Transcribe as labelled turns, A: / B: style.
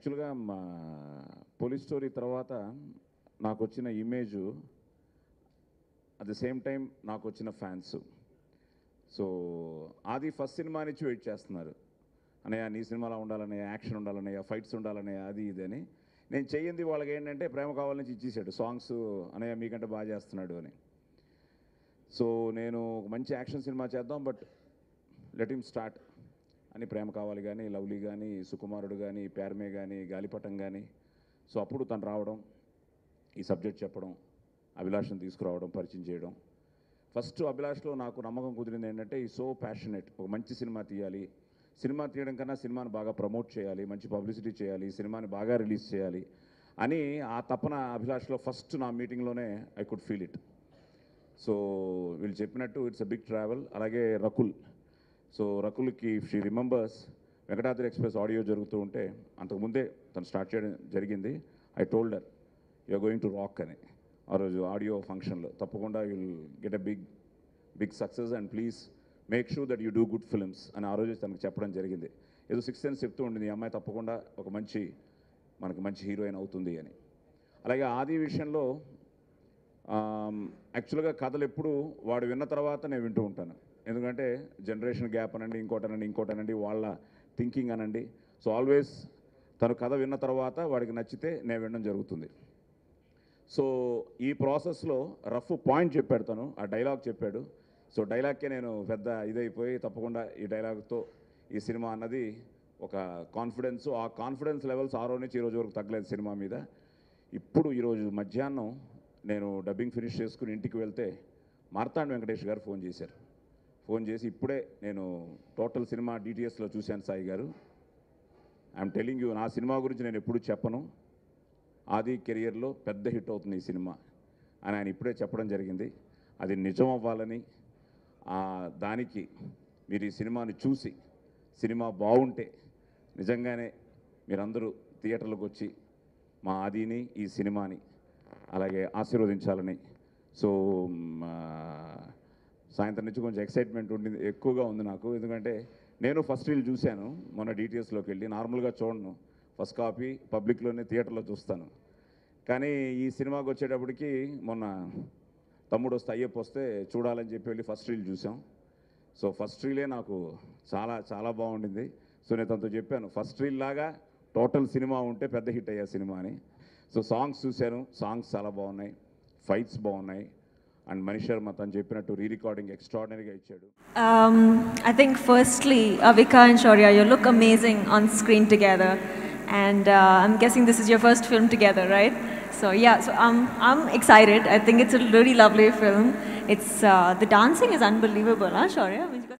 A: యాక్చువల్గా మా police story తర్వాత నాకు వచ్చిన image at the same time నాకు వచ్చిన ఫ్యాన్స్. సో అది ఫస్ట్ సినిమా నుంచి వెయిట్ చేస్తున్నారు, అన్నయ్య నీ సినిమాలో ఉండాలన్నయ్య, యాక్షన్ ఉండాలన్నయ్య, ఫైట్స్ ఉండాలన్నయ్య, అది ఇది అని. నేను చెయ్యింది వాళ్ళకి ఏంటంటే ప్రేమ కావాల నుంచి ఇచ్చేసాడు సాంగ్స్, అన్నయ్య మీకంటే బాగా చేస్తున్నాడు అని. సో నేను ఒక మంచి యాక్షన్ సినిమా చేద్దాం, బట్ లెట్ హిమ్ స్టార్ట్ అని ప్రేమ కావాలి కానీ, లవ్లీ కానీ, సుకుమారుడు కానీ, ప్యారమే కానీ, గాలిపటం కానీ. సో అప్పుడు తను రావడం, ఈ సబ్జెక్ట్ చెప్పడం, అభిలాష్ని తీసుకురావడం, పరిచయం చేయడం. ఫస్ట్ అభిలాష్లో నాకు నమ్మకం కుదిరింది ఏంటంటే ఈ సో ప్యాషనెట్, ఒక మంచి సినిమా తీయాలి, సినిమా తీయడం కన్నా సినిమాని బాగా ప్రమోట్ చేయాలి, మంచి పబ్లిసిటీ చేయాలి, సినిమాని బాగా రిలీజ్ చేయాలి అని ఆ తపన అభిలాష్లో ఫస్ట్ నా మీటింగ్లోనే I could feel it. So వీళ్ళు చెప్పినట్టు ఇట్స్ అ బిగ్ ట్రావెల్. అలాగే రకుల్, సో రకుల్కి if she remembers Venkatadri express audio జరుగుతూ ఉంటే అంతకుముందే తను స్టార్ట్ చేయడం జరిగింది. I told her you are going to rock అని ఆ రోజు ఆడియో ఫంక్షన్లో. తప్పకుండా you will get a big success and please make sure that you do good films అని ఆ రోజు తనకు చెప్పడం జరిగింది. ఏదో 6 సెన్స్ చెప్తూ ఉండింది, ఈ అమ్మాయి తప్పకుండా ఒక మనకు మంచి హీరోయిన్ అవుతుంది అని. అలాగే ఆది విషయంలో యాక్చువల్గా కథలు ఎప్పుడు వాడు విన్న తర్వాత నేను వింటూ ఉంటాను, ఎందుకంటే జనరేషన్ గ్యాప్ అనండి, ఇంకోటనండి, వాళ్ళ థింకింగ్ అనండి. సో ఆల్వేస్ తను కథ విన్న తర్వాత వాడికి నచ్చితే నేను వినడం జరుగుతుంది. సో ఈ ప్రాసెస్లో రఫ్ పాయింట్ చెప్పాడు తను, ఆ డైలాగ్ చెప్పాడు. సో డైలాగ్కే నేను పెద్ద ఇదైపోయి తప్పకుండా ఈ డైలాగ్తో ఈ సినిమా అన్నది ఒక కాన్ఫిడెన్స్, ఆ కాన్ఫిడెన్స్ లెవెల్స్ ఆ రోజు నుంచి ఈ రోజు వరకు తగ్గలేదు సినిమా మీద. ఇప్పుడు ఈరోజు మధ్యాహ్నం నేను డబ్బింగ్ ఫినిష్ చేసుకుని ఇంటికి వెళ్తే మార్తాండ్ వెంకటేష్ గారు ఫోన్ చేసి ఇప్పుడే నేను టోటల్ సినిమా డీటెయిల్స్లో చూశాను సాయి గారు, ఐఎమ్ టెలింగ్ యూ, నా సినిమా గురించి నేను ఎప్పుడు చెప్పను, ఆది కెరియర్లో పెద్ద హిట్ అవుతుంది ఈ సినిమా అని ఆయన ఇప్పుడే చెప్పడం జరిగింది. అది నిజం అవ్వాలని, దానికి మీరు ఈ సినిమాని చూసి సినిమా బాగుంటే నిజంగానే మీరందరూ థియేటర్లకు వచ్చి మా ఆదిని, ఈ సినిమాని అలాగే ఆశీర్వదించాలని. సో సాయంత్రం నుంచి కొంచెం ఎక్సైట్మెంట్ ఎక్కువగా ఉంది నాకు, ఎందుకంటే నేను ఫస్ట్ రీల్ చూశాను మొన్న డీటెయిల్స్లోకి వెళ్ళి. నార్మల్గా చూడను, ఫస్ట్ కాపీ పబ్లిక్లోనే థియేటర్లో చూస్తాను. కానీ ఈ సినిమాకి వచ్చేటప్పటికి మొన్న తమ్ముడు వస్తే అయ్యప్ప వస్తే చూడాలని చెప్పి వెళ్ళి ఫస్ట్ రీల్ చూసాం. సో ఫస్ట్ రీలే నాకు చాలా చాలా బాగుండింది. సో నేను తనతో చెప్పాను ఫస్ట్ రీల్ లాగా టోటల్ సినిమా ఉంటే పెద్ద హిట్ అయ్యే సినిమా అని. సో సాంగ్స్ చూశాను, సాంగ్స్ చాలా బాగున్నాయి, ఫైట్స్ బాగున్నాయి, అండ్ మనీష్ శర్మ తను చెప్పినట్టు రీ-రికార్డింగ్ ఎక్స్ట్రాడినరీగా ఇచ్చాడు.
B: I think firstly, Avika and Shaurya, you look amazing on screen together, and I'm guessing this is your first film together, right? So yeah, so I'm excited. I think it's a really lovely film. It's the dancing is unbelievable, huh, Shaurya?